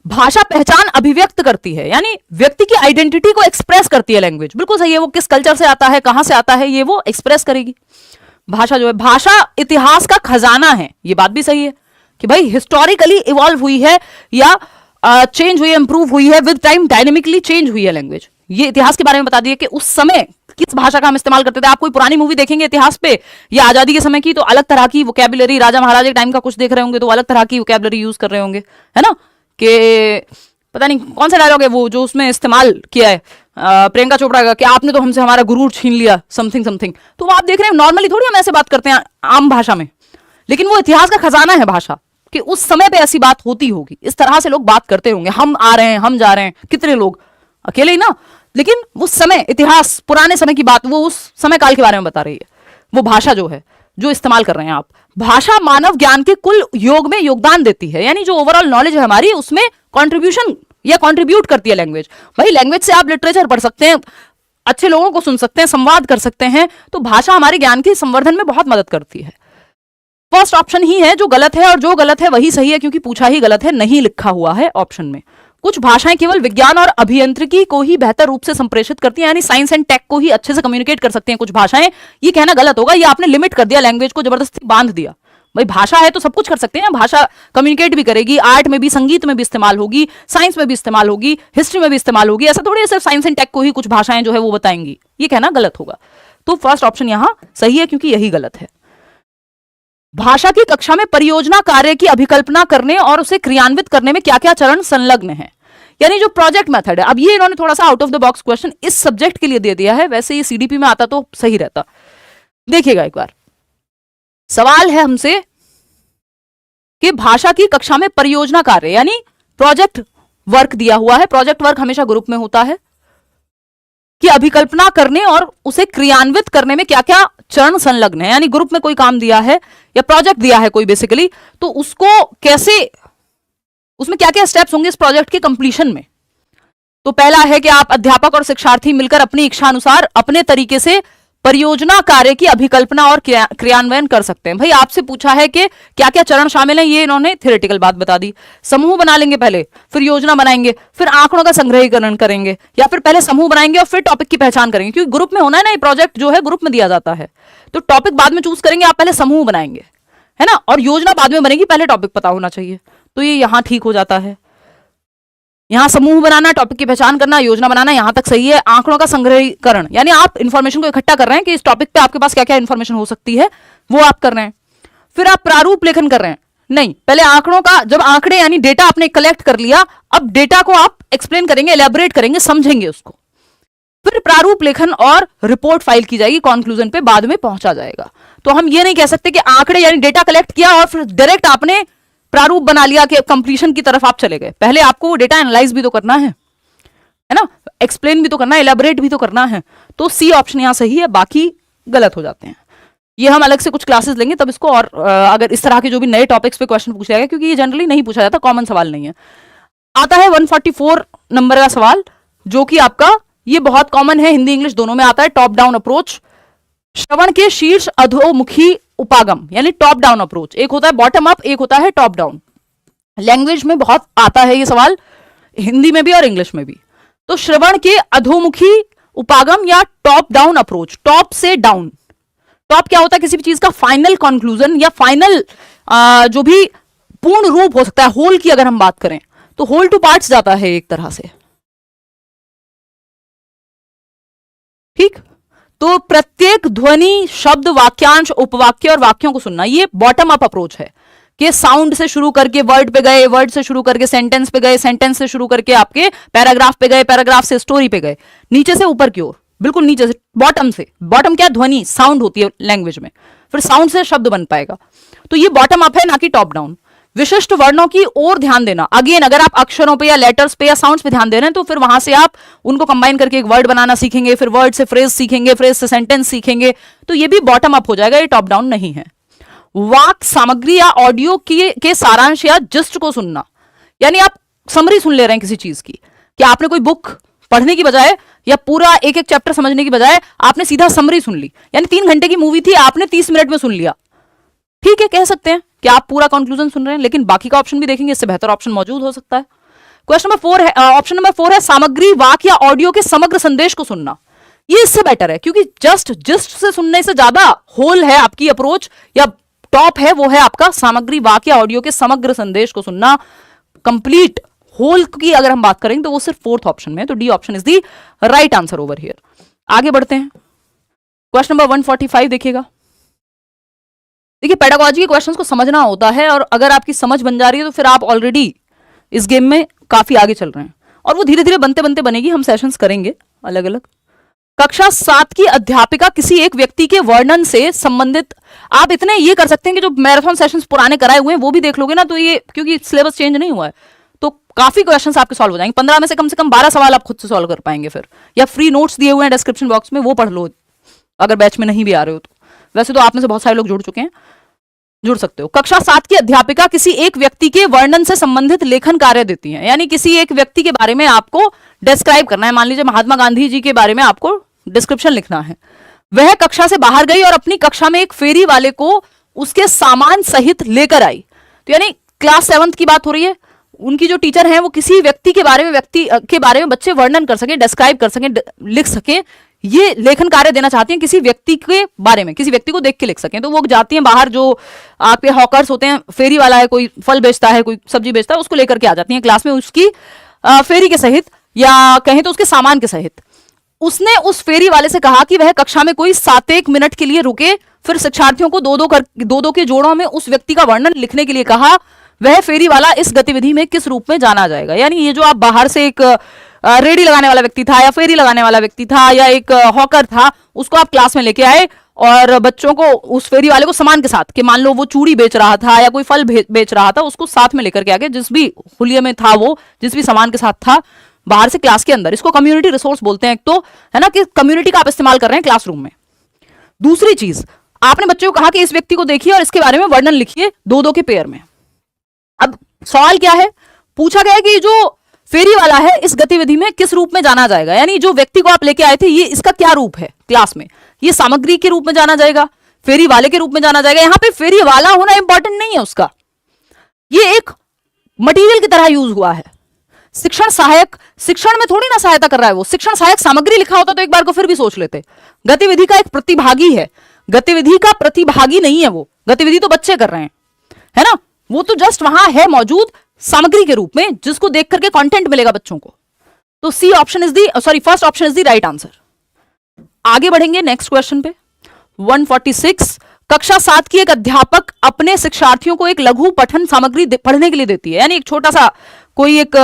भाषा पहचान अभिव्यक्त करती है, यानी व्यक्ति की आइडेंटिटी को एक्सप्रेस करती है लैंग्वेज, बिल्कुल सही है। वो किस कल्चर से आता है, कहां से आता है, ये वो एक्सप्रेस करेगी। भाषा जो है, भाषा इतिहास का खजाना है, ये बात भी सही है कि भाई हिस्टोरिकली इवॉल्व हुई है या चेंज हुई है, इंप्रूव हुई है, विद टाइम डायनेमिकली चेंज हुई है लैंग्वेज। ये इतिहास के बारे में बता दिए कि उस समय किस भाषा का हम इस्तेमाल करते थे। आप कोई पुरानी मूवी देखेंगे इतिहास पे या आजादी के समय की, तो अलग तरह की वोकैबुलरी, राजा महाराजा के टाइम का कुछ देख रहे होंगे तो अलग तरह की वोकैबुलरी यूज कर रहे होंगे, है ना। कि पता नहीं कौन सा डायलॉग है वो जो उसमें इस्तेमाल किया है प्रियंका चोपड़ा का, कि आपने तो हमसे हमारा गुरूर छीन लिया, समथिंग समथिंग। तो आप देख रहे हैं नॉर्मली थोड़ी हम ऐसे बात करते हैं आम भाषा में, लेकिन वो इतिहास का खजाना है भाषा, कि उस समय पे ऐसी बात होती होगी, इस तरह से लोग बात करते होंगे, हम आ रहे हैं, हम जा रहे हैं, कितने लोग, अकेले ही ना, लेकिन उस समय, इतिहास, पुराने समय की बात, वो उस समय काल के बारे में बता रही है वो भाषा जो है, जो इस्तेमाल कर रहे हैं आप। भाषा मानव ज्ञान के कुल योग में योगदान देती है, यानी जो ओवरऑल नॉलेज है हमारी, उसमें कंट्रीब्यूशन या कंट्रीब्यूट करती है लैंग्वेज। भाई लैंग्वेज से आप लिटरेचर पढ़ सकते हैं, अच्छे लोगों को सुन सकते हैं, संवाद कर सकते हैं, तो भाषा हमारे ज्ञान के संवर्धन में बहुत मदद करती है। फर्स्ट ऑप्शन ही है जो गलत है, और जो गलत है वही सही है, क्योंकि पूछा ही गलत है, नहीं लिखा हुआ है ऑप्शन में। कुछ भाषाएं केवल विज्ञान और अभियांत्रिकी को ही बेहतर रूप से संप्रेषित करती हैं, यानी साइंस एंड टेक को ही अच्छे से कम्युनिकेट कर सकती हैं कुछ भाषाएं, ये कहना गलत होगा। ये आपने लिमिट कर दिया, लैंग्वेज को जबरदस्ती बांध दिया। भाई भाषा है तो सब कुछ कर सकते हैं, भाषा कम्युनिकेट भी करेगी, आर्ट में भी, संगीत में भी इस्तेमाल होगी, साइंस में भी इस्तेमाल होगी, हिस्ट्री में भी इस्तेमाल होगी। ऐसा थोड़ी सिर्फ साइंस एंड टेक को ही कुछ भाषाएं जो है वो बताएंगी, ये कहना गलत होगा। तो फर्स्ट ऑप्शन यहां सही है, क्योंकि यही गलत है। भाषा की कक्षा में परियोजना कार्य की अभिकल्पना करने और उसे क्रियान्वित करने में क्या क्या चरण संलग्न है, यानी जो प्रोजेक्ट मेथड है। अब ये इन्होंने थोड़ा सा out of the box question इस सब्जेक्ट के लिए दे दिया है, वैसे ये सीडीपी में आता तो सही रहता। देखिएगा एक बार, सवाल है हमसे कि भाषा की कक्षा में परियोजना कार्य यानी प्रोजेक्ट वर्क दिया हुआ है, प्रोजेक्ट वर्क हमेशा ग्रुप में होता है, कि अभिकल्पना करने और उसे क्रियान्वित करने में क्या क्या चरण संलग्न है, यानी ग्रुप में कोई काम दिया है या प्रोजेक्ट दिया है कोई बेसिकली, तो उसको कैसे, उसमें क्या क्या स्टेप्स होंगे इस प्रोजेक्ट के कंप्लीशन में। तो पहला है कि आप अध्यापक और शिक्षार्थी मिलकर अपनी इच्छा अनुसार अपने तरीके से परियोजना कार्य की अभिकल्पना और क्रियान्वयन कर सकते हैं। भाई आपसे पूछा है कि क्या क्या चरण शामिल हैं, ये इन्होंने थ्योरेटिकल बात बता दी। समूह बना लेंगे पहले, फिर योजना बनाएंगे, फिर आंकड़ों का संग्रहीकरण करेंगे, या फिर पहले समूह बनाएंगे और फिर टॉपिक की पहचान करेंगे, क्योंकि ग्रुप में होना है ना, ये प्रोजेक्ट जो है ग्रुप में दिया जाता है। तो टॉपिक बाद में चूज करेंगे, आप पहले समूह बनाएंगे, है ना, और योजना बाद में बनेगी, पहले टॉपिक पता होना चाहिए। तो ये यहां ठीक हो जाता है। यहां समूह बनाना, टॉपिक की पहचान करना, योजना बनाना, यहां तक सही है। आंकड़ों का संग्रहीकरण, यानी आप इंफॉर्मेशन को इकट्ठा कर रहे हैं कि इस टॉपिक पे आपके पास क्या क्या इंफॉर्मेशन हो सकती है, वो आप कर रहे हैं। फिर आप प्रारूप लेखन कर रहे हैं, नहीं, पहले आंकड़ों का, जब आंकड़े यानी डेटा आपने कलेक्ट कर लिया, अब डेटा को आप एक्सप्लेन करेंगे, एलैबोरेट करेंगे, समझेंगे उसको। फिर प्रारूप लेखन और रिपोर्ट फाइल की जाएगी, कंक्लूजन पे बाद में पहुंचा जाएगा। तो हम ये नहीं कह सकते कि आंकड़े यानी डेटा कलेक्ट किया और फिर डायरेक्ट आपने प्रारूप बना लिया कि कंप्लीशन की तरफ आप चले गए। पहले आपको वो डेटा एनालाइज भी तो करना है ना, एक्सप्लेन भी तो करना है, एलैबोरेट भी तो करना है। तो सी ऑप्शन यहां सही है, बाकी गलत हो जाते हैं। ये हम अलग से कुछ क्लासेस लेंगे तब इसको, और अगर इस तरह के जो भी नए टॉपिक्स पे क्वेश्चन पूछा जाएगा, क्योंकि ये जनरली नहीं पूछा जाता, कॉमन सवाल नहीं है। आता है 144 नंबर का सवाल, जो कि आपका ये बहुत कॉमन है, हिंदी इंग्लिश दोनों में आता है। टॉप डाउन अप्रोच, श्रवण के शीर्ष अधोमुखी उपागम, यानी टॉप डाउन अप्रोच। एक होता है बॉटम अप, एक होता है टॉप डाउन। लैंग्वेज में बहुत आता है ये सवाल, हिंदी में भी और इंग्लिश में भी। तो श्रवण के अधोमुखी उपागम या टॉप डाउन अप्रोच, टॉप से डाउन। टॉप क्या होता है, किसी भी चीज का फाइनल कंक्लूजन या फाइनल जो भी पूर्ण रूप हो सकता है। होल की अगर हम बात करें तो होल टू पार्ट्स जाता है एक तरह से, ठीक। तो प्रत्येक ध्वनि, शब्द, वाक्यांश, उपवाक्य और वाक्यों को सुनना, ये बॉटम अप अप्रोच है कि साउंड से शुरू करके वर्ड पे गए, वर्ड से शुरू करके सेंटेंस पे गए, सेंटेंस से शुरू करके आपके पैराग्राफ पे गए, पैराग्राफ से स्टोरी पे गए, नीचे से ऊपर की ओर, बिल्कुल नीचे से, बॉटम से। बॉटम क्या, ध्वनि, साउंड होती है लैंग्वेज में, फिर साउंड से शब्द बन पाएगा। तो ये बॉटम अप है, ना कि टॉप डाउन। विशिष्ट वर्णों की ओर ध्यान देना, अगेन अगर आप अक्षरों पे या लेटर्स पे या साउंड्स पे ध्यान दे रहे हैं तो फिर वहां से आप उनको कंबाइन करके एक वर्ड बनाना सीखेंगे, फिर वर्ड से फ्रेज सीखेंगे, फ्रेज से सेंटेंस सीखेंगे। तो ये भी बॉटम अप हो जाएगा, ये टॉप डाउन नहीं है। वाक सामग्री या ऑडियो के सारांश या जिस्ट को सुनना, यानी आप समरी सुन ले रहे हैं किसी चीज की, कि आपने कोई बुक पढ़ने की बजाय या पूरा एक एक चैप्टर समझने की बजाय आपने सीधा समरी सुन ली, यानी 3 घंटे की मूवी थी, आपने 30 मिनट में सुन लिया, ठीक है, कह सकते हैं कि आप पूरा कंक्लूजन सुन रहे हैं। लेकिन बाकी का ऑप्शन भी देखेंगे, इससे बेहतर ऑप्शन मौजूद हो सकता है। क्वेश्चन नंबर 4 है, ऑप्शन नंबर 4 है सामग्री, वाक या ऑडियो के समग्र संदेश को सुनना। ये इससे बेटर है, क्योंकि जस्ट से सुनने से ज्यादा होल है आपकी अप्रोच, या टॉप है वो है आपका सामग्री, वाक या ऑडियो के समग्र संदेश को सुनना। कंप्लीट होल की अगर हम बात करेंगे तो वो सिर्फ 4th ऑप्शन में है, तो D option is the right answer over here. आगे बढ़ते हैं, क्वेश्चन नंबर 145 देखिएगा। देखिए, पेडागोजी के क्वेश्चंस को समझना होता है, और अगर आपकी समझ बन जा रही है तो फिर आप ऑलरेडी इस गेम में काफी आगे चल रहे हैं, और वो धीरे धीरे बनते बनते बनेगी। हम सेशंस करेंगे अलग अलग। कक्षा 7 की अध्यापिका किसी एक व्यक्ति के वर्णन से संबंधित, आप इतने ये कर सकते हैं कि जो मैराथन सेशंस पुराने कराए हुए हैं वो भी देख लोगे ना, तो ये क्योंकि सिलेबस चेंज नहीं हुआ है तो काफी क्वेश्चंस आपके सॉल्व हो जाएंगे। 15 में से कम 12 सवाल आप खुद से सॉल्व कर पाएंगे फिर, या फ्री नोट्स दिए हुए हैं डिस्क्रिप्शन बॉक्स में, वो पढ़ लो अगर बैच में नहीं भी आ रहे हो तो। वैसे तो आप में से बहुत सारे लोग जुड़ चुके हैं, जुड़ सकते हो। कक्षा 7 की अध्यापिका किसी एक व्यक्ति के वर्णन से संबंधित लेखन कार्य देती हैं, यानी किसी एक व्यक्ति के बारे में आपको डिस्क्राइब करना है। मान लीजिए महात्मा गांधी जी के बारे में आपको डिस्क्रिप्शन लिखना है। वह कक्षा से बाहर गई और अपनी कक्षा में एक फेरी वाले को उसके सामान सहित लेकर आई। तो यानी क्लास 7th की बात हो रही है, उनकी जो टीचर हैं वो किसी व्यक्ति के बारे में बच्चे वर्णन कर सके, डिस्क्राइब कर सके, लिख सके, ये लेखन कार्य देना चाहती हैं किसी व्यक्ति के बारे में, किसी व्यक्ति को देख के लिख सकें। तो वो जाती हैं बाहर, जो आपके हॉकर्स होते हैं, फेरी वाला है, कोई फल बेचता है, कोई सब्जी बेचता है, उसको लेकर के आ जाती हैं क्लास में उसकी फेरी के सहित, या कहें तो उसके सामान के सहित। उसने उस फेरी वाले से कहा कि वह कक्षा में कोई 7 मिनट के लिए रुके, फिर शिक्षार्थियों को दो दो के जोड़ों में उस व्यक्ति का वर्णन लिखने के लिए कहा। वह फेरी वाला इस गतिविधि में किस रूप में जाना जाएगा? यानी ये जो आप बाहर से एक रेडी लगाने वाला व्यक्ति था, या फेरी लगाने वाला व्यक्ति था, या एक हॉकर था, उसको आप क्लास में लेके आए और बच्चों को, उस फेरी वाले को सामान के साथ, कि मान लो वो चूड़ी बेच रहा था या कोई फल बेच रहा था, उसको साथ में लेकर के आगे, जिस भी हुलिये में था वो, जिस भी सामान के साथ था, बाहर से क्लास के अंदर। इसको कम्युनिटी रिसोर्स बोलते हैं। एक तो है ना कि कम्युनिटी का आप इस्तेमाल कर रहे हैं क्लासरूम में। दूसरी चीज, आपने बच्चों को कहा कि इस व्यक्ति को देखिए और इसके बारे में वर्णन लिखिए 2-2 के पेयर में। अब सवाल क्या है, पूछा गया है कि जो फेरी वाला है इस गतिविधि में किस रूप में जाना जाएगा, यानी जो व्यक्ति को आप लेके आए थे ये इसका क्या रूप है क्लास में, ये सामग्री के रूप में जाना जाएगा, फेरी वाले के रूप में जाना जाएगा। यहां पे फेरी वाला होना इंपॉर्टेंट नहीं है उसका, ये एक मटेरियल की तरह यूज हुआ है। शिक्षण सहायक, शिक्षण में थोड़ी ना सहायता कर रहा है वो, शिक्षण सहायक सामग्री लिखा होता तो एक बार को फिर भी सोच लेते। गतिविधि का एक प्रतिभागी है, गतिविधि का प्रतिभागी नहीं है, वो गतिविधि तो बच्चे कर रहे हैं, है ना, वो तो जस्ट वहां है मौजूद सामग्री के रूप में जिसको देख करके कंटेंट मिलेगा बच्चों को। तो C option is D, sorry first option is the right answer. आगे बढ़ेंगे नेक्स्ट क्वेश्चन पे। 146, कक्षा 7 की एक अध्यापक अपने शिक्षार्थियों को एक लघु पठन सामग्री पढ़ने के लिए देती है, यानी एक छोटा सा कोई एक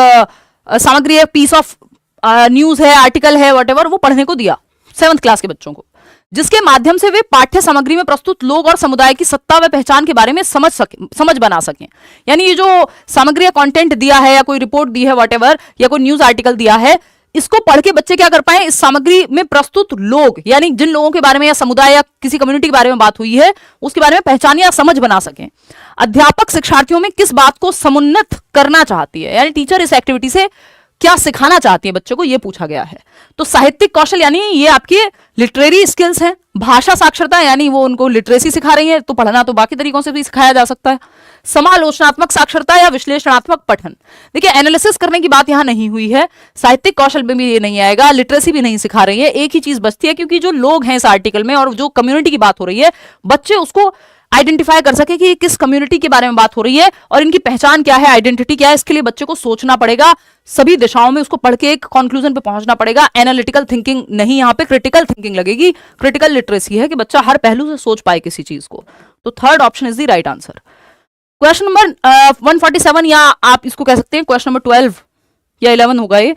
सामग्री है, पीस ऑफ न्यूज है, आर्टिकल है, व्हाटएवर, वो पढ़ने को दिया 7th क्लास के बच्चों को, जिसके माध्यम से वे पाठ्य सामग्री में प्रस्तुत लोग और समुदाय की सत्ता व पहचान के बारे में समझ बना सकें। यानी ये जो सामग्री या कंटेंट दिया है या कोई रिपोर्ट दी है व्हाटएवर, या कोई न्यूज आर्टिकल दिया है, इसको पढ़ के बच्चे क्या कर पाए, इस सामग्री में प्रस्तुत लोग यानी जिन लोगों के बारे में या समुदाय या किसी कम्युनिटी के बारे में बात हुई है उसके बारे में पहचान या समझ बना सकें। अध्यापक शिक्षार्थियों में किस बात को समुन्नत करना चाहती है, यानी टीचर इस एक्टिविटी से क्या सिखाना चाहती है बच्चों को, यह पूछा गया है। तो साहित्यिक कौशल यानी ये आपके लिटरेरी स्किल्स हैं। भाषा साक्षरता यानी वो उनको लिटरेसी सिखा रही है, तो पढ़ना तो बाकी तरीकों से भी सिखाया जा सकता है। समालोचनात्मक साक्षरता या विश्लेषणात्मक पठन, देखिए एनालिसिस करने की बात यहां नहीं हुई है, साहित्यिक कौशल में भी ये नहीं आएगा, लिटरेसी भी नहीं सिखा रही है। एक ही चीज बचती है, क्योंकि जो लोग हैं इस आर्टिकल में और जो कम्युनिटी की बात हो रही है, बच्चे उसको आइडेंटिफाई कर सके कि किस कम्युनिटी के बारे में बात हो रही है और इनकी पहचान क्या है, आइडेंटिटी क्या है। इसके लिए बच्चे को सोचना पड़ेगा, सभी दिशाओं में उसको पढ़ के एक कंक्लूजन पे पहुंचना पड़ेगा। एनालिटिकल थिंकिंग नहीं, यहाँ पे क्रिटिकल थिंकिंग लगेगी। क्रिटिकल लिटरेसी है कि बच्चा हर पहलू से सोच पाए किसी चीज को। तो third option is the right answer. Question number 147, या आप इसको कह सकते हैं क्वेश्चन नंबर 12 या 11 होगा, ये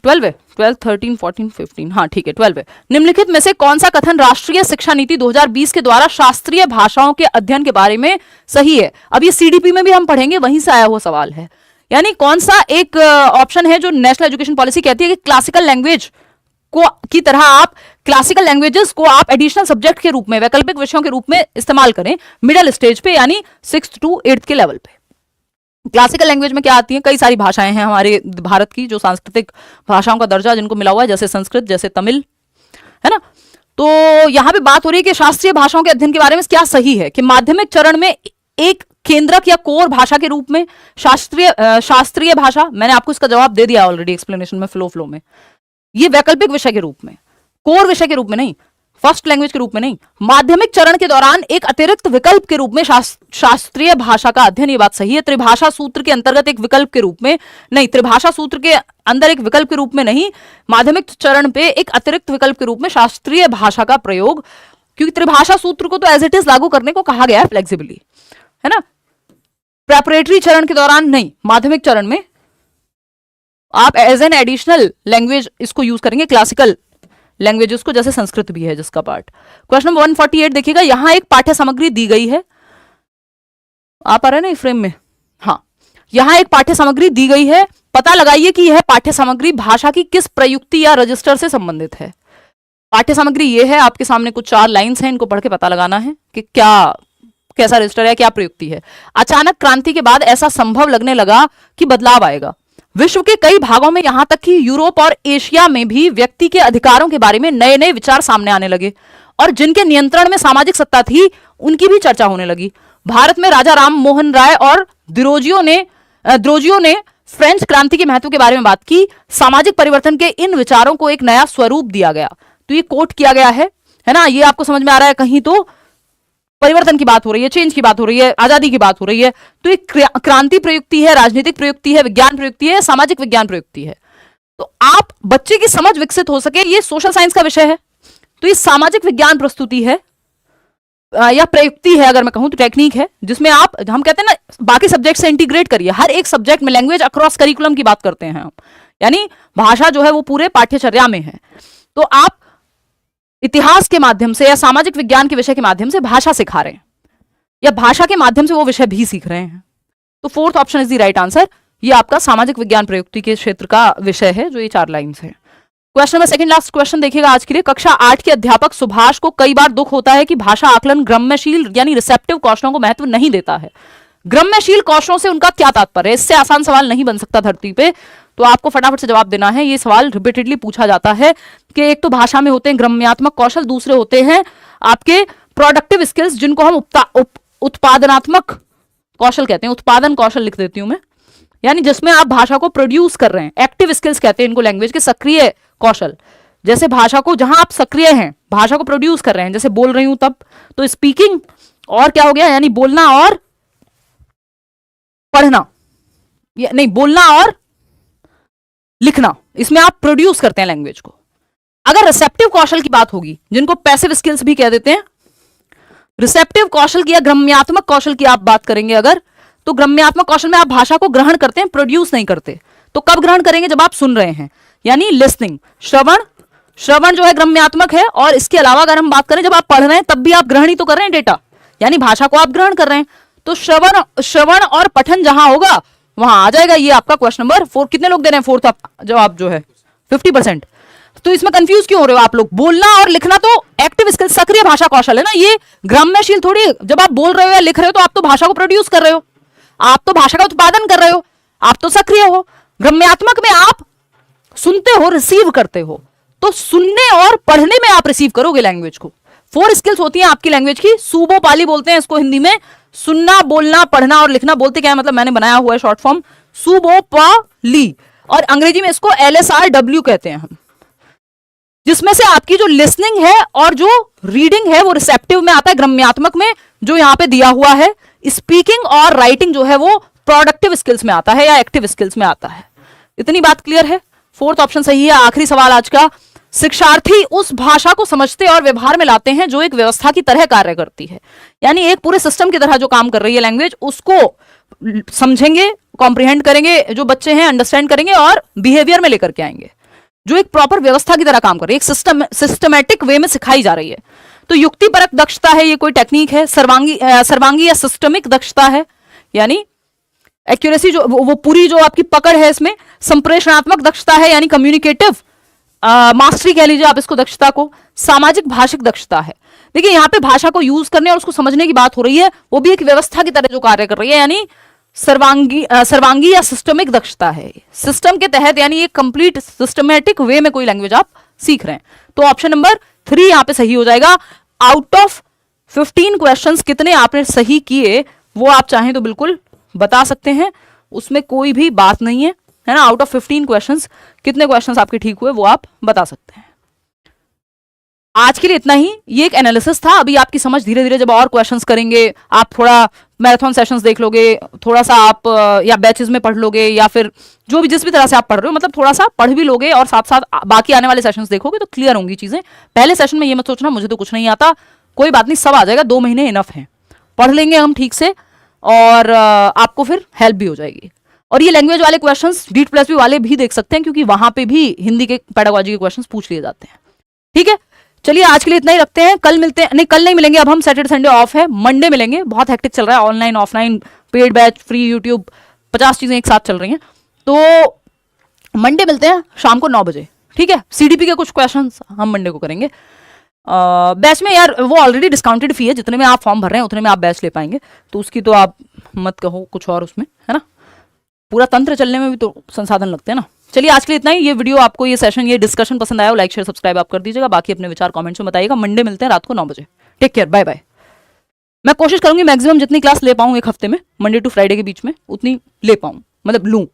12 है, 12, 13, 14, 15, हाँ ठीक है 12 है। निम्नलिखित में से कौन सा कथन राष्ट्रीय शिक्षा नीति 2020 के द्वारा शास्त्रीय भाषाओं के अध्ययन के बारे में सही है। अब ये सीडीपी में भी हम पढ़ेंगे, वहीं से आया हुआ सवाल है। यानी कौन सा एक ऑप्शन है जो नेशनल एजुकेशन पॉलिसी कहती है कि क्लासिकल लैंग्वेज को की तरह आप क्लासिकल लैंग्वेजेस को आप एडिशनल सब्जेक्ट के रूप में, वैकल्पिक विषयों के रूप में इस्तेमाल करें मिडिल स्टेज पे, यानी 6th to 8th के लेवल पे। क्लासिकल लैंग्वेज में क्या आती है, कई सारी भाषाएं हैं हमारे भारत की जो सांस्कृतिक भाषाओं का दर्जा जिनको मिला हुआ है, जैसे संस्कृत, जैसे तमिल, है ना। तो यहां पे बात हो रही है कि शास्त्रीय भाषाओं के अध्ययन के बारे में क्या सही है कि माध्यमिक चरण में एक केंद्रक या कोर भाषा के रूप में शास्त्रीय भाषा, मैंने आपको इसका जवाब दे दिया ऑलरेडी एक्सप्लेनेशन में, फ्लो में। ये वैकल्पिक विषय के रूप में, कोर विषय के रूप में नहीं, फर्स्ट लैंग्वेज के रूप में नहीं, माध्यमिक चरण के दौरान एक अतिरिक्त विकल्प के रूप में शास्त्रीय भाषा का अध्ययन, ये बात सही है। त्रिभाषा सूत्र के अंतर्गत एक विकल्प के रूप में नहीं, त्रिभाषा सूत्र के अंदर एक विकल्प के रूप में नहीं, माध्यमिक चरण पे एक अतिरिक्त विकल्प के रूप में शास्त्रीय भाषा का प्रयोग, क्योंकि त्रिभाषा सूत्र को तो एज इट इज लागू करने को कहा गया है फ्लेक्सिबली, है ना। प्रेपरेटरी चरण के दौरान नहीं, माध्यमिक चरण में आप एज एन एडिशनल लैंग्वेज इसको यूज करेंगे, क्लासिकल लैंग्वेजेस को, जैसे संस्कृत भी है जिसका पार्ट। क्वेश्चन नंबर 148 देखिएगा, यहां एक पाठ्य सामग्री दी गई है, आप आ रहे हैं ना फ्रेम में, हाँ, यहां एक पाठ्य सामग्री दी गई है, पता लगाइए कि यह पाठ्य सामग्री भाषा की किस प्रयुक्ति या रजिस्टर से संबंधित है। पाठ्य सामग्री ये है, आपके सामने कुछ 4 लाइन्स हैं, इनको पढ़ के पता लगाना है कि कैसा रजिस्टर है, क्या प्रयुक्ति है। अचानक क्रांति के बाद ऐसा संभव लगने लगा कि बदलाव आएगा। विश्व के कई भागों में, यहां तक कि यूरोप और एशिया में भी व्यक्ति के अधिकारों के बारे में नए नए विचार सामने आने लगे और जिनके नियंत्रण में सामाजिक सत्ता थी उनकी भी चर्चा होने लगी। भारत में राजा राम मोहन राय और द्रोजियो ने फ्रेंच क्रांति के महत्व के बारे में बात की। सामाजिक परिवर्तन के इन विचारों को एक नया स्वरूप दिया गया। तो ये कोट किया गया है ना, ये आपको समझ में आ रहा है। कहीं तो परिवर्तन की बात हो रही है, चेंज की बात हो रही है, आजादी की बात हो रही है। तो एक क्रांति प्रयुक्ति है, राजनीतिक प्रयुक्ति है, विज्ञान प्रयुक्ति है, सामाजिक विज्ञान प्रयुक्ति है। तो आप बच्चे की समझ विकसित हो सके, ये सोशल साइंस का विषय है, तो ये सामाजिक विज्ञान प्रस्तुति है या प्रयुक्ति है, अगर मैं कहूं तो टेक्निक है, जिसमें हम कहते हैं ना, बाकी सब्जेक्ट से इंटीग्रेट करिए। हर एक सब्जेक्ट में लैंग्वेज अक्रॉस करिकुलम की बात करते हैं हम, यानी भाषा जो है वो पूरे पाठ्यचर्या में है। तो आप इतिहास के माध्यम से या सामाजिक विज्ञान के विषय के माध्यम से भाषा सिखा रहे हैं या भाषा के माध्यम से वो विषय भी सीख रहे हैं। तो 4th option is the right answer. ये आपका सामाजिक विज्ञान प्रयुक्ति के क्षेत्र का विषय है, जो ये 4 लाइन्स है। क्वेश्चन नंबर 2 लास्ट क्वेश्चन देखिएगा आज के लिए। कक्षा 8 के अध्यापक सुभाष को कई बार दुख होता है कि भाषा आकलन ग्राम्यशील यानी रिसेप्टिव कौशलों को महत्व नहीं देता है। ग्राम्यशील कौशलों से उनका क्या तात्पर्य है? इससे आसान सवाल नहीं बन सकता धरती पे, तो आपको फटाफट से जवाब देना है। ये सवाल रिपीटेडली पूछा जाता है कि एक तो भाषा में होते हैं ग्राम्यात्मक कौशल, दूसरे होते हैं आपके प्रोडक्टिव स्किल्स, जिनको हम उत्पादनात्मक कौशल कहते हैं। उत्पादन कौशल लिख देती हूं मैं, यानी जिसमें आप भाषा को प्रोड्यूस कर रहे हैं। एक्टिव स्किल्स कहते हैं इनको लैंग्वेज के, सक्रिय कौशल। जैसे भाषा को, जहां आप सक्रिय हैं, भाषा को प्रोड्यूस कर रहे हैं, जैसे बोल रही हूं तब, तो स्पीकिंग और क्या हो गया, यानी बोलना और पढ़ना, नहीं बोलना और लिखना, इसमें आप प्रोड्यूस करते हैं लैंग्वेज को। अगर रिसेप्टिव कौशल की बात होगी, जिनको पैसिव स्किल्स भी कह देते हैं, रिसेप्टिव कौशल की या ग्रम्यात्मक कौशल की आप बात करेंगे अगर, तो ग्रम्यात्मक कौशल में आप भाषा को ग्रहण करते हैं, प्रोड्यूस नहीं करते। तो कब ग्रहण करेंगे, जब आप सुन रहे हैं, यानी लिसनिंग, श्रवण, श्रवण जो है ग्रम्यात्मक है। और इसके अलावा अगर हम बात करें, जब आप पढ़ रहे हैं तब भी आप ग्रहण ही तो कर रहे हैं डेटा, यानी भाषा को आप ग्रहण कर रहे हैं। तो श्रवण और पठन जहां होगा वहां आ जाएगा ये आपका क्वेश्चन नंबर 4। कितने लोग दे रहे हैं फोर्थ जवाब जो है 50%। तो इसमें कंफ्यूज क्यों हो रहे हो आप लोग? बोलना और लिखना तो एक्टिव स्किल, सक्रिय भाषा कौशल है ना, ये ग्राम्यशील थोड़ी। जब आप बोल रहे हो या लिख रहे हो तो आप तो भाषा को प्रोड्यूस कर रहे हो, आप तो भाषा का उत्पादन कर रहे हो, आप तो सक्रिय हो। ग्राम्यात्मक में आप सुनते हो, रिसीव करते हो, तो सुनने और पढ़ने में आप रिसीव करोगे लैंग्वेज को। 4 स्किल्स होती हैं आपकी लैंग्वेज की। सूबो पाली बोलते हैं इसको हिंदी में, सुनना, बोलना, पढ़ना और लिखना। बोलते क्या है मतलब, मैंने बनाया हुआ है शॉर्ट फॉर्म सूबो पाली, और अंग्रेजी में इसको LSRW कहते हैं हम, जिसमें से आपकी जो लिसनिंग है और जो रीडिंग है वो रिसेप्टिव में आता है, ग्राम्यात्मक में जो यहां पे दिया हुआ है। स्पीकिंग और राइटिंग जो है वो प्रोडक्टिव स्किल्स में आता है या एक्टिव स्किल्स में आता है। इतनी बात क्लियर है? 4th ऑप्शन सही है। आखिरी सवाल आज का, शिक्षार्थी उस भाषा को समझते और व्यवहार में लाते हैं जो एक व्यवस्था की तरह कार्य करती है, यानी एक पूरे सिस्टम की तरह जो काम कर रही है लैंग्वेज, उसको समझेंगे, कॉम्प्रिहेंड करेंगे, जो बच्चे हैं अंडरस्टैंड करेंगे और बिहेवियर में लेकर के आएंगे, जो एक प्रॉपर व्यवस्था की तरह काम कर रही है, एक सिस्टमैटिक वे में सिखाई जा रही है। तो युक्तिपरक दक्षता है, ये कोई टेक्निक है। सर्वांगी या सिस्टमिक दक्षता है, यानी एक्यूरेसी, जो वो पूरी जो आपकी पकड़ है इसमें। संप्रेषणात्मक दक्षता है, यानी कम्युनिकेटिव मास्टरी कह लीजिए आप इसको, दक्षता को। सामाजिक भाषिक दक्षता है। देखिए यहाँ पे भाषा को यूज करने और उसको समझने की बात हो रही है, वो भी एक व्यवस्था की तरह जो कार्य कर रही है, यानी सर्वांगी या सिस्टमिक दक्षता है, सिस्टम के तहत, यानी एक कंप्लीट सिस्टमैटिक वे में कोई लैंग्वेज आप सीख रहे हैं। तो ऑप्शन नंबर 3 यहां पे सही हो जाएगा। आउट ऑफ 15 क्वेश्चंस कितने आपने सही किए वो आप चाहें तो बिल्कुल बता सकते हैं, उसमें कोई भी बात नहीं है, है ना। आउट ऑफ 15 क्वेश्चंस कितने क्वेश्चंस आपके ठीक हुए वो आप बता सकते हैं। आज के लिए इतना ही, ये एक एनालिसिस था। अभी आपकी समझ धीरे धीरे जब और क्वेश्चंस करेंगे, आप थोड़ा मैराथन सेशंस देख लोगे, थोड़ा सा आप या बैचेस में पढ़ लोगे, या फिर जो भी जिस भी तरह से आप पढ़ रहे हो, मतलब थोड़ा सा पढ़ भी लोगे और साथ साथ बाकी आने वाले सेशंस देखोगे तो क्लियर होंगी चीजें। पहले सेशन में ये मत सोचना मुझे तो कुछ नहीं आता, कोई बात नहीं, सब आ जाएगा, 2 महीने इनफ है, पढ़ लेंगे हम ठीक से और आपको फिर हेल्प भी हो जाएगी। और ये लैंग्वेज वाले क्वेश्चंस DEET+B वाले भी देख सकते हैं, क्योंकि वहां पे भी हिंदी के पेडागोजी के क्वेश्चंस पूछ लिए जाते हैं। ठीक है, चलिए आज के लिए इतना ही रखते हैं। कल मिलते हैं, नहीं कल नहीं मिलेंगे, अब हम सैटरडे संडे ऑफ है, मंडे मिलेंगे। बहुत हेक्टिक चल रहा है, online offline, paid batch, free YouTube, 50 चीजें एक साथ चल रही हैं। तो मंडे मिलते हैं शाम को 9 बजे, ठीक है। CDP के कुछ क्वेश्चंस हम मंडे को करेंगे। बैच में यार वो ऑलरेडी डिस्काउंटेड फी है, जितने में आप फॉर्म भर रहे हैं उतने में आप बैच ले पाएंगे, तो उसकी तो आप मत कहो कुछ और उसमें, है ना। पूरा तंत्र चलने में भी तो संसाधन लगते हैं ना। चलिए आज के लिए इतना ही। ये वीडियो आपको, ये सेशन, ये डिस्कशन पसंद आया हो, लाइक शेयर सब्सक्राइब आप कर दीजिएगा। बाकी अपने विचार कमेंट्स में बताइएगा। मंडे मिलते हैं रात को 9 बजे। Take care, bye bye. मैं कोशिश करूंगी मैक्सिमम जितनी क्लास ले पाऊँ एक हफ्ते में, मंडे टू फ्राइडे के बीच में, उतनी ले पाऊँ, मतलब लूँ।